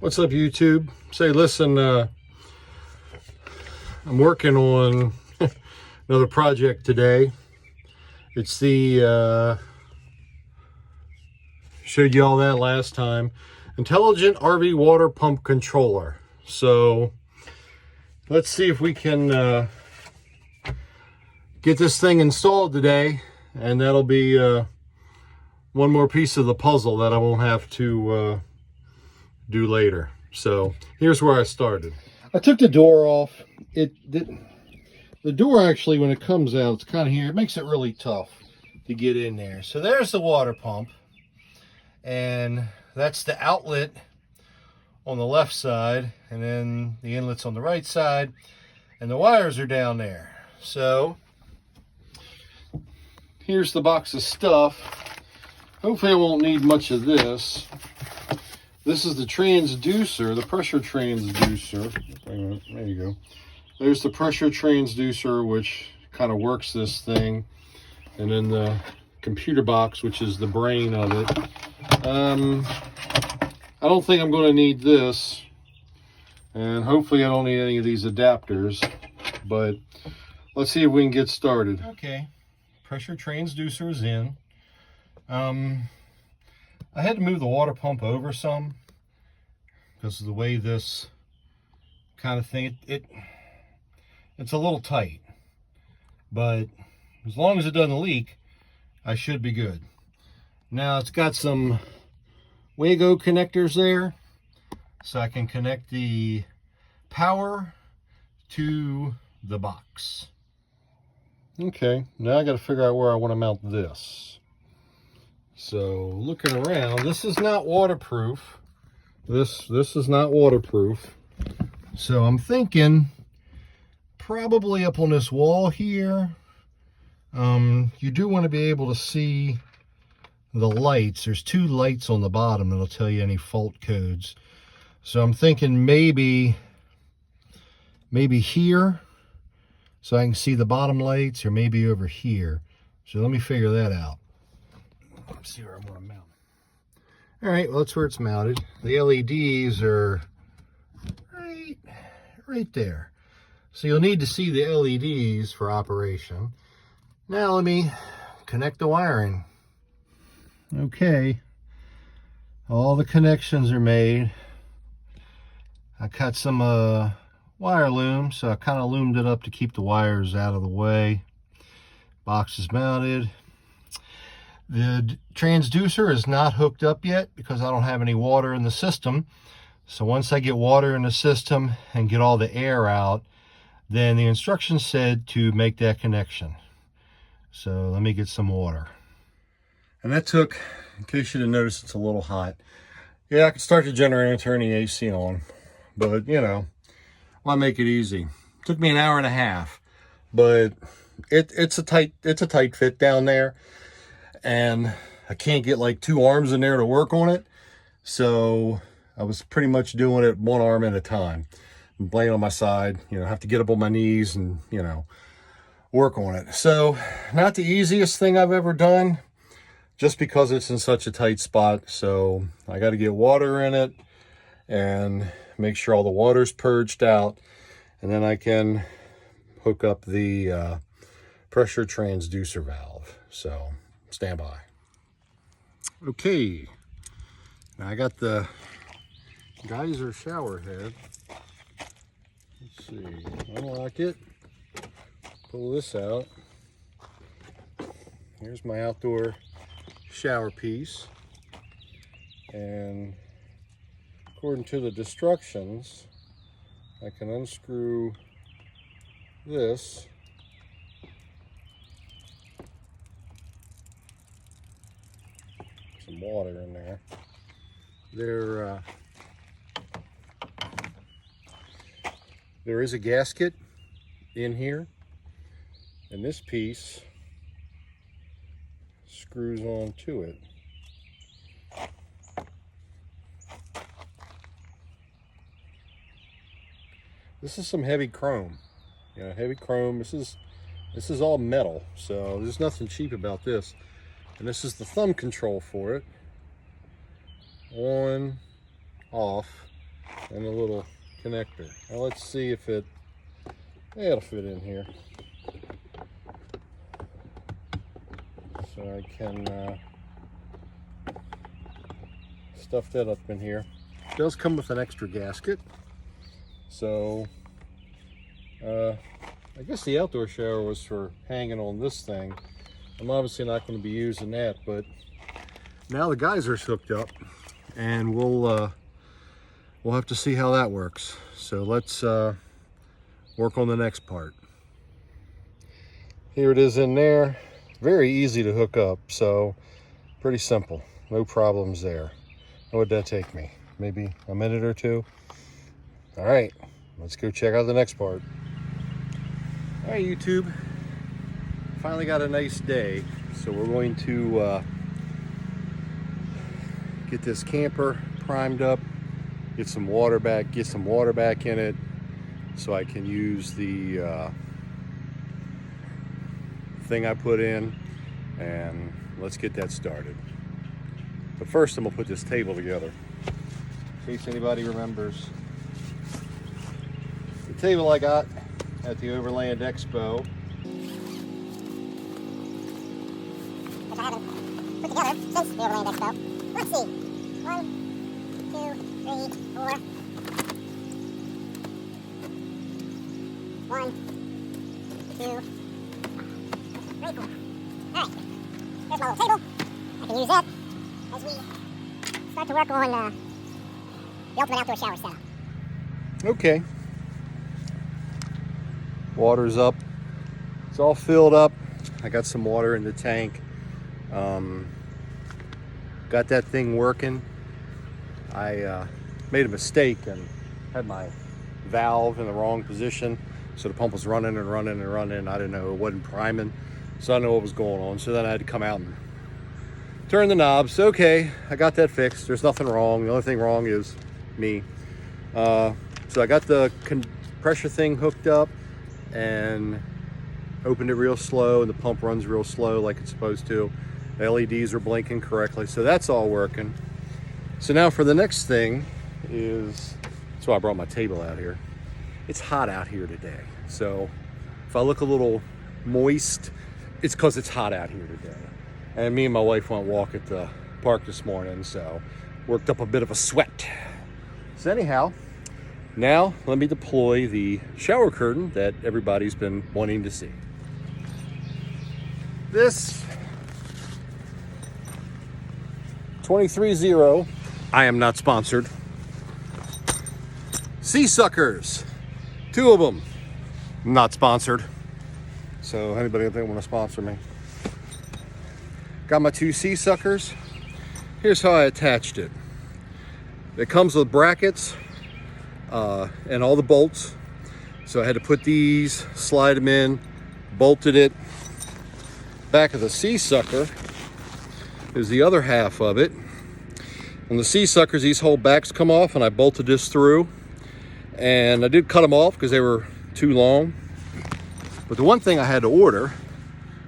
What's up, YouTube? Say, listen, I'm working on another project today. It's the, showed you all that last time, Intelligent RV Water Pump Controller. So, let's see if we can get this thing installed today, and that'll be one more piece of the puzzle that I won't have to do later. So here's where I started. I took the door off. The door actually, when it comes out, it's kind of here. It makes it really tough to get in there. So there's the water pump, and that's the outlet on the left side, and then the inlet's on the right side, and the wires are down there. So here's the box of stuff. Hopefully I won't need much of this. This is the transducer, the pressure transducer. There you go. There's the pressure transducer, which kind of works this thing. And then the computer box, which is the brain of it. I don't think I'm going to need this. And hopefully I don't need any of these adapters. But let's see if we can get started. Okay, pressure transducer is in. I had to move the water pump over some because of the way this kind of thing, it's a little tight, but as long as it doesn't leak, I should be good. Now it's got some Wago connectors there, so I can connect the power to the box. Okay, now I got to figure out where I want to mount this. So looking around, this is not waterproof. This is not waterproof. So I'm thinking probably up on this wall here. You do want to be able to see the lights. There's two lights on the bottom that'll tell you any fault codes. So I'm thinking maybe here, so I can see the bottom lights, or maybe over here. So let me figure that out. Let's see where I want to mount. All right, well, that's where it's mounted. The LEDs are right there. So you'll need to see the LEDs for operation. Now let me connect the wiring. Okay, all the connections are made. I cut some wire loom, so I kind of loomed it up to keep the wires out of the way. Box is mounted. The transducer is not hooked up yet because I don't have any water in the system. So once I get water in the system and get all the air out, then the instructions said to make that connection. So let me get some water. And that took, in case you didn't notice, it's a little hot. Yeah, I could start the generator and turn the AC on, but you know, why make it easy? It took me an hour and a half, but it's a tight fit down there. And I can't get like two arms in there to work on it. So I was pretty much doing it one arm at a time. I'm laying on my side, you know, have to get up on my knees and, you know, work on it. So not the easiest thing I've ever done, just because it's in such a tight spot. So I got to get water in it and make sure all the water's purged out. And then I can hook up the pressure transducer valve. So stand by. Okay, now I got the Geyser shower head. Let's see, unlock it, pull this out. Here's my outdoor shower piece, and according to the instructions, I can unscrew this. Some water in there. There is a gasket in here, and this piece screws on to it. This is some heavy chrome. You know, heavy chrome. This is all metal, so there's nothing cheap about this. And this is the thumb control for it. On, off, and a little connector. Now let's see if it'll fit in here. So I can stuff that up in here. It does come with an extra gasket. So I guess the outdoor shower was for hanging on this thing. I'm obviously not going to be using that, but now the geyser's hooked up, and we'll have to see how that works. So let's work on the next part. Here it is in there. Very easy to hook up, so pretty simple. No problems there. What would that take me? Maybe a minute or two? All right, let's go check out the next part. All right, YouTube. Finally got a nice day, so we're going to get this camper primed up, get some water back in it, so I can use the thing I put in, and let's get that started. But first I'm gonna put this table together, in case anybody remembers. The table I got at the Overland Expo. Which I haven't put together since the Overland Expo. Let's see. 1, 2, 3, 4. 1, 2. Very cool. Alright. There's my little table. I can use that as we start to work on the ultimate outdoor shower setup. Okay. Water's up. It's all filled up. I got some water in the tank. Got that thing working. I made a mistake and had my valve in the wrong position. So the pump was running and running and running. I didn't know it wasn't priming. So I didn't know what was going on. So then I had to come out and turn the knobs. Okay, I got that fixed. There's nothing wrong. The only thing wrong is me. So I got the pressure thing hooked up and opened it real slow, and the pump runs real slow like it's supposed to. The LEDs are blinking correctly, so that's all working. So now for the next thing is, that's why I brought my table out here. It's hot out here today, so if I look a little moist, it's because it's hot out here today. And me and my wife went walk at the park this morning, so worked up a bit of a sweat. So anyhow, now let me deploy the shower curtain that everybody's been wanting to see. This 23-0, I am not sponsored. Seasuckers, 2 of them, not sponsored. So anybody out there want to sponsor me? Got my 2 Seasuckers. Here's how I attached it. It comes with brackets and all the bolts. So I had to put these, slide them in, bolted it. Back of the Seasucker is the other half of it. On the Seasuckers, these whole backs come off, and I bolted this through. And I did cut them off because they were too long. But the one thing I had to order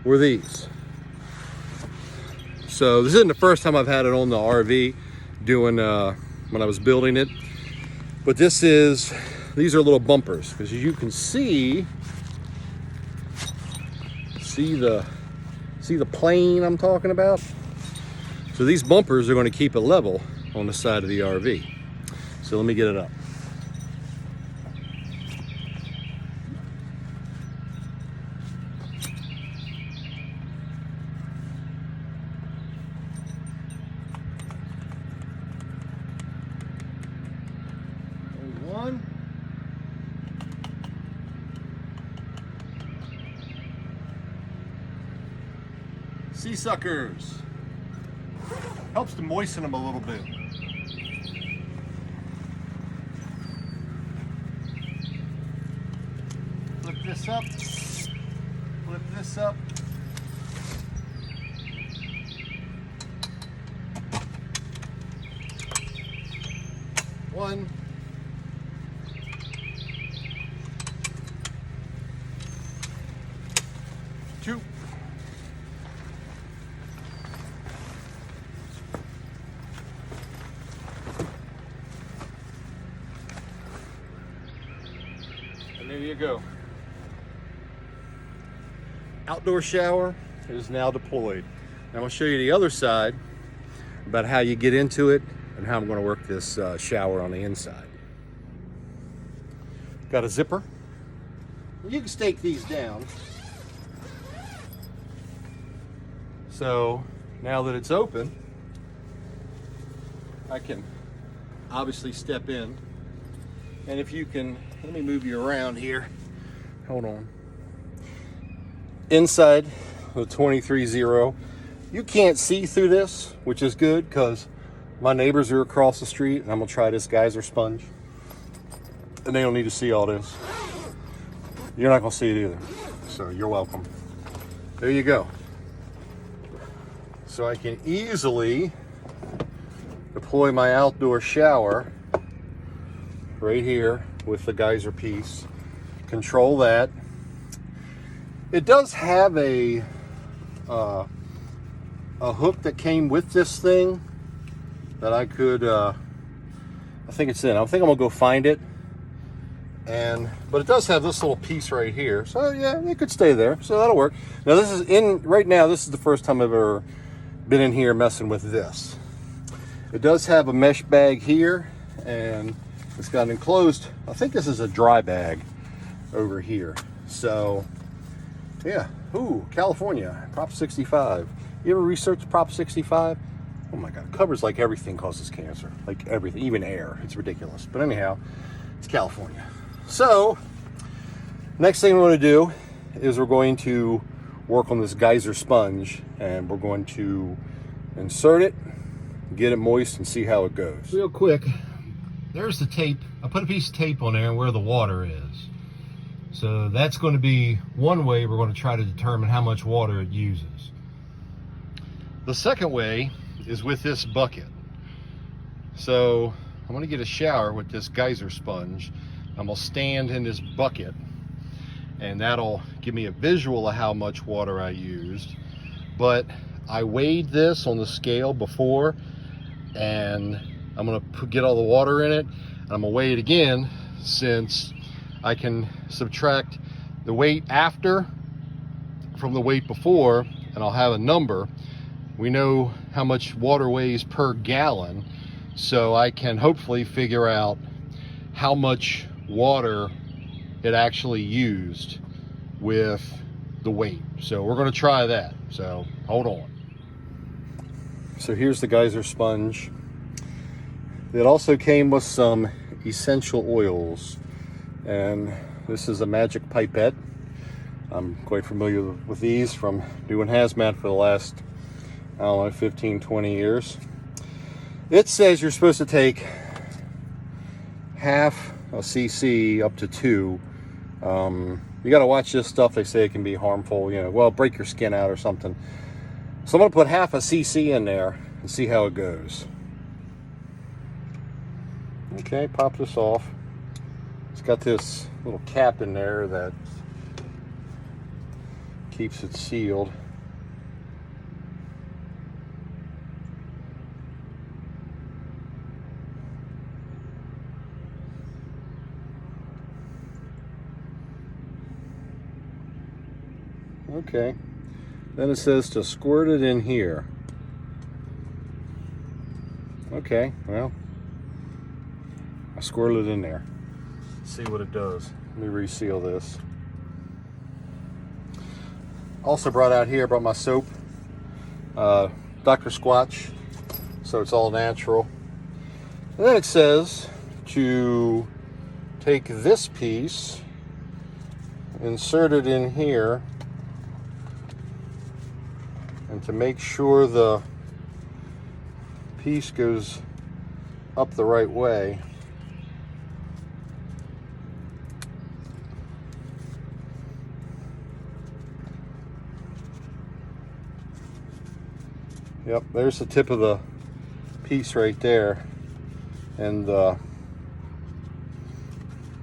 were these. So this isn't the first time I've had it on the RV doing when I was building it. But these are little bumpers, because as you can see the plane I'm talking about? So these bumpers are going to keep it level on the side of the RV. So let me get it up. There's one. Seasuckers. Helps to moisten them a little bit. Flip this up. Flip this up. One. Two. And there you go. Outdoor shower is now deployed. Now I'm going to show you the other side about how you get into it and how I'm going to work this shower on the inside. Got a zipper. You can stake these down. So now that it's open, I can obviously step in. And if you can, let me move you around here. Hold on. Inside the 23.0, you can't see through this, which is good because my neighbors are across the street and I'm gonna try this geyser sponge. And they don't need to see all this. You're not gonna see it either. So you're welcome. There you go. So I can easily deploy my outdoor shower right here with the geyser piece. Control that. It does have a hook that came with this thing that I could, I think it's in. I think I'm gonna go find it. But it does have this little piece right here. So yeah, it could stay there. So that'll work. Now this is right now, this is the first time I've ever been in here messing with this. It does have a mesh bag here and it's got an enclosed, I think this is a dry bag over here. So yeah, ooh, California, Prop 65. You ever researched Prop 65? Oh my God, it covers like everything causes cancer, like everything, even air. It's ridiculous. But anyhow, it's California. So next thing we're going to do is we're going to work on this geyser sponge and we're going to insert it, get it moist and see how it goes. Real quick, there's the tape. I put a piece of tape on there where the water is. So that's going to be one way we're going to try to determine how much water it uses. The second way is with this bucket. So I'm going to get a shower with this geyser sponge. I'm going to stand in this bucket and that'll give me a visual of how much water I used. But I weighed this on the scale before and I'm going to get all the water in it. And I'm going to weigh it again since I can subtract the weight after from the weight before and I'll have a number. We know how much water weighs per gallon, so I can hopefully figure out how much water it actually used with the weight. So we're going to try that. So hold on. So here's the geyser sponge. It also came with some essential oils. And this is a magic pipette. I'm quite familiar with these from doing hazmat for the last, I don't know, 15, 20 years. It says you're supposed to take half a cc up to 2. You got to watch this stuff. They say it can be harmful, you know, well, break your skin out or something. So I'm going to put half a cc in there and see how it goes. Okay, pop this off. It's got this little cap in there that keeps it sealed. Okay, then it says to squirt it in here. Okay, well, I squirted it in there. See what it does. Let me reseal this. Also brought out here, brought my soap, Dr. Squatch, so it's all natural. And then it says to take this piece, insert it in here, and to make sure the piece goes up the right way. Yep, there's the tip of the piece right there. And the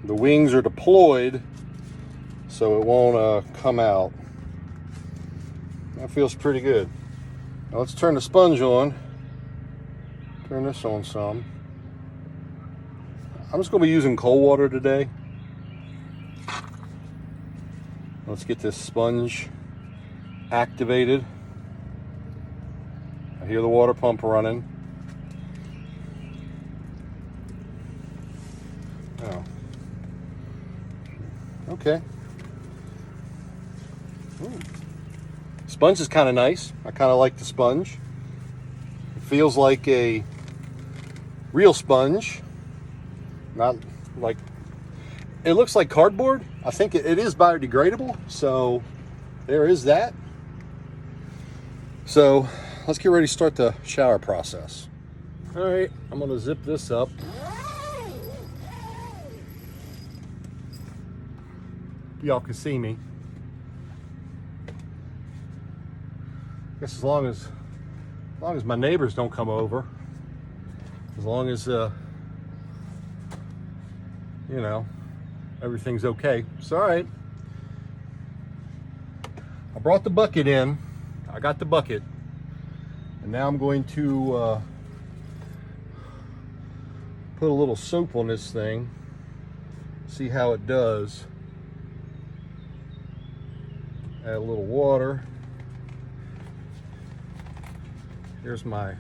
wings are deployed so it won't come out. That feels pretty good. Now let's turn the sponge on. Turn this on some. I'm just going to be using cold water today. Let's get this sponge activated. I hear the water pump running. Oh. Okay. Ooh. Sponge is kind of nice. I kind of like the sponge. It feels like a real sponge. Not like, it looks like cardboard. I think it is biodegradable, so there is that. So let's get ready to start the shower process. All right, I'm gonna zip this up. Y'all can see me. I guess as long as my neighbors don't come over, as long as you know, everything's okay. It's all right. I brought the bucket in. I got the bucket, and now I'm going to put a little soap on this thing, see how it does. Add a little water. Here's my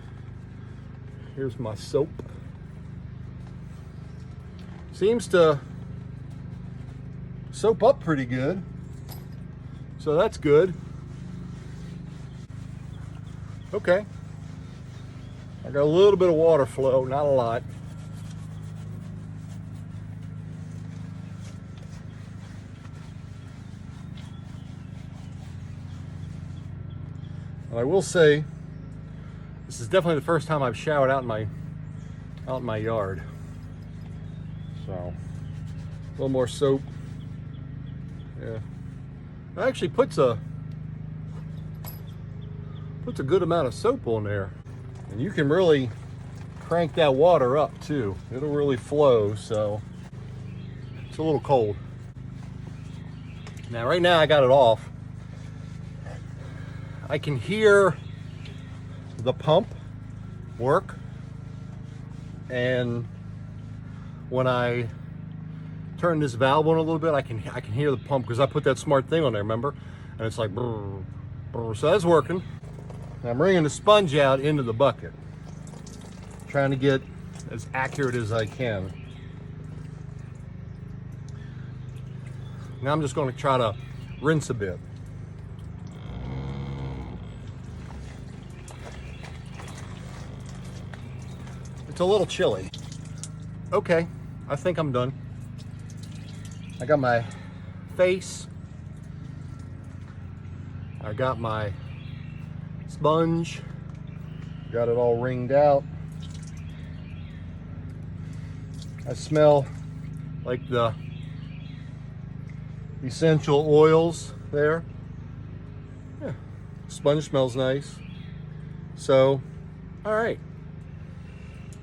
soap. Seems to soap up pretty good, so that's good. Okay, I got a little bit of water flow, not a lot. And I will say, this is definitely the first time I've showered out in my yard. So a little more soap. Yeah, it actually puts a good amount of soap on there, and you can really crank that water up too. It'll really flow. So it's a little cold. Now right now I got it off. I can hear the pump work, and when I turn this valve on a little bit, I can hear the pump, because I put that smart thing on there, remember? And it's like brr, brr. So that's working. Now I'm bringing the sponge out into the bucket, trying to get as accurate as I can. Now I'm just going to try to rinse a bit. It's a little chilly. Okay, I think I'm done. I got my face. I got my sponge. Got it all wringed out. I smell like the essential oils there. Yeah, sponge smells nice. So, all right.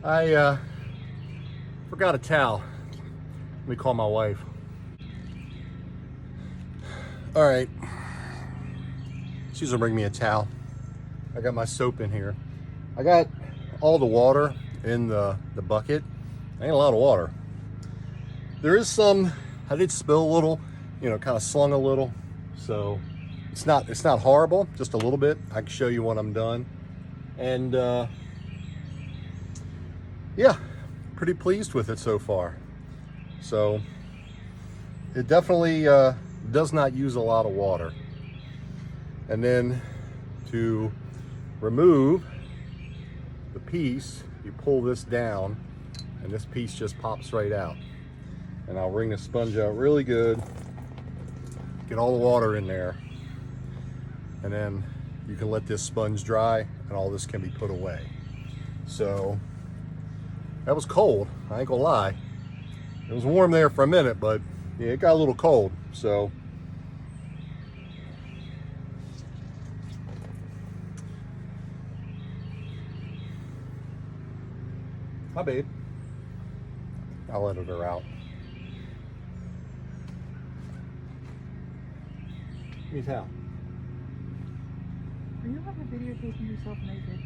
I forgot a towel. Let me call my wife. All right, she's gonna bring me a towel. I got my soap in here. I got all the water in the bucket. Ain't a lot of water. There is some, I did spill a little, you know, kind of slung a little. So it's not horrible, just a little bit. I can show you when I'm done. And yeah, pretty pleased with it so far. So it definitely does not use a lot of water. And then to remove the piece, you pull this down and this piece just pops right out. And I'll wring the sponge out really good, get all the water in there, and then you can let this sponge dry and all this can be put away. So that was cold, I ain't gonna lie. It was warm there for a minute, but yeah, it got a little cold. So hi babe, I'll edit her out. Give me a towel. Are you ever videotaping yourself naked?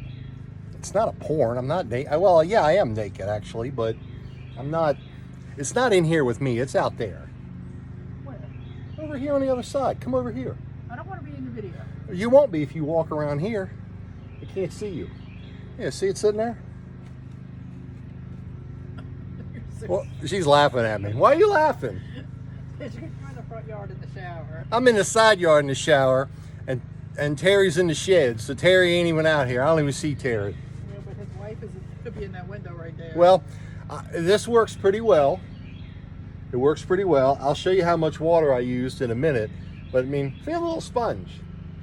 It's not a porn. I'm not naked. Well, yeah, I am naked actually, but I'm not. It's not in here with me. It's out there. Where? Over over here on the other side. Come over here. I don't want to be in the video. You won't be if you walk around here. I can't see you. Yeah, see it sitting there? Well, she's laughing at me. Why are you laughing? You're in the front yard in the shower. I'm in the side yard in the shower, and Terry's in the shed, so Terry ain't even out here. I don't even see Terry. Yeah, but his wife could be in that window right there. Well, this works pretty well. It works pretty well. I'll show you how much water I used in a minute, but I mean, feel a little sponge.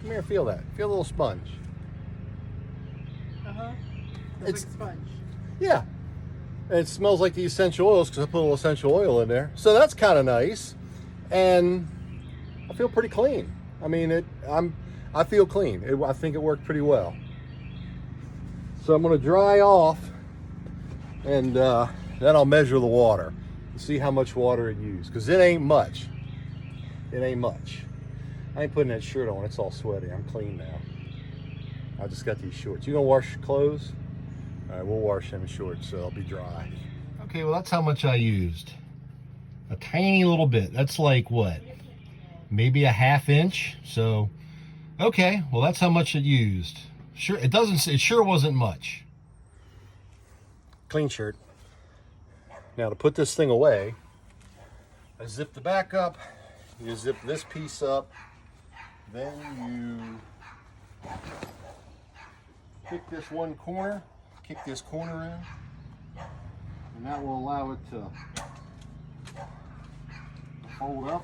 Come here, feel that. Feel a little sponge. It's like a sponge. Yeah. And it smells like the essential oils because I put a little essential oil in there. So that's kind of nice. And I feel pretty clean. I mean, I feel clean. I think it worked pretty well. So I'm going to dry off, and then I'll measure the water and see how much water it used, because it ain't much. It ain't much. I ain't putting that shirt on. It's all sweaty. I'm clean now. I just got these shorts. You gonna wash clothes? All right, we'll wash them shorts so they'll be dry. Okay, well, that's how much I used. A tiny little bit. That's like what? Maybe a ½ inch. So, okay, well, that's how much it used. Sure, it sure wasn't much. Clean shirt. Now to put this thing away, I zip the back up, you zip this piece up, then you kick this one corner, kick this corner in, and that will allow it to fold up.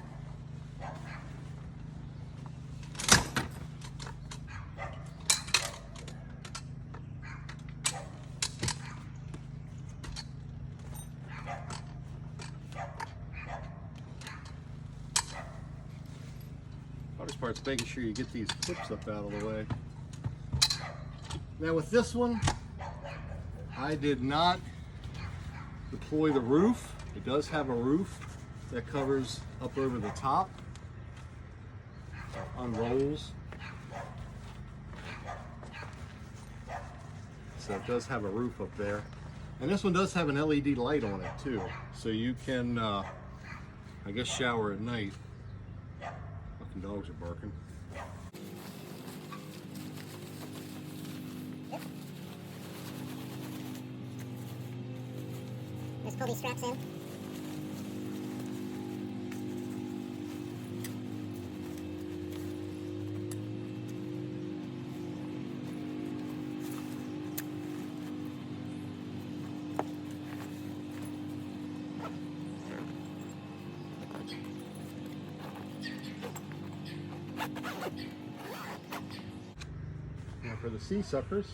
Hardest part's making sure you get these clips up out of the way. Now with this one, I did not deploy the roof. It does have a roof that covers up over the top, unrolls. So it does have a roof up there. And this one does have an LED light on it too. So you can, I guess, shower at night. Fucking dogs are barking. Let's pull these straps in. Now for the Seasuckers,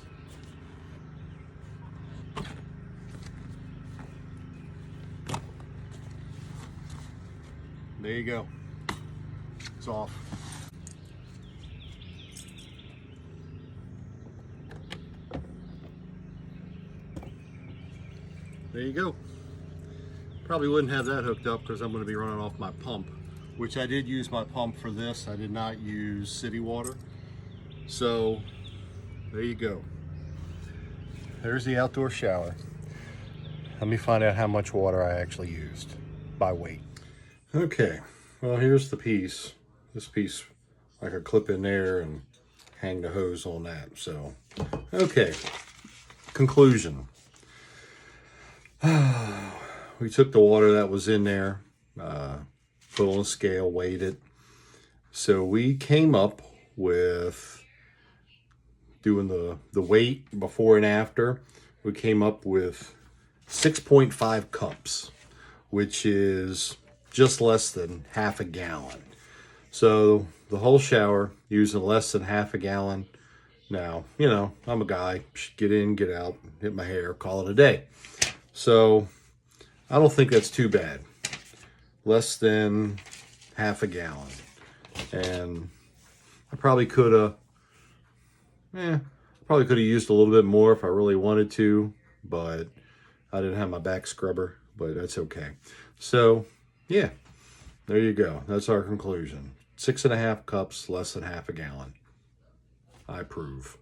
there you go. It's off. There you go. Probably wouldn't have that hooked up because I'm going to be running off my pump, which I did use my pump for this. I did not use city water. So there you go. There's the outdoor shower. Let me find out how much water I actually used by weight. Okay, well, here's the piece. This piece I could clip in there and hang the hose on that. So, okay, conclusion. We took the water that was in there, put on a scale, weighed it. So we came up with, doing the weight before and after, we came up with 6.5 cups, which is just less than half a gallon. So the whole shower using less than half a gallon. Now, you know, I'm a guy, get in, get out, hit my hair, call it a day. So I don't think that's too bad. Less than half a gallon. And I probably could have, used a little bit more if I really wanted to, but I didn't have my back scrubber, but that's okay. So yeah, there you go. That's our conclusion. 6.5 cups, less than half a gallon. I approve.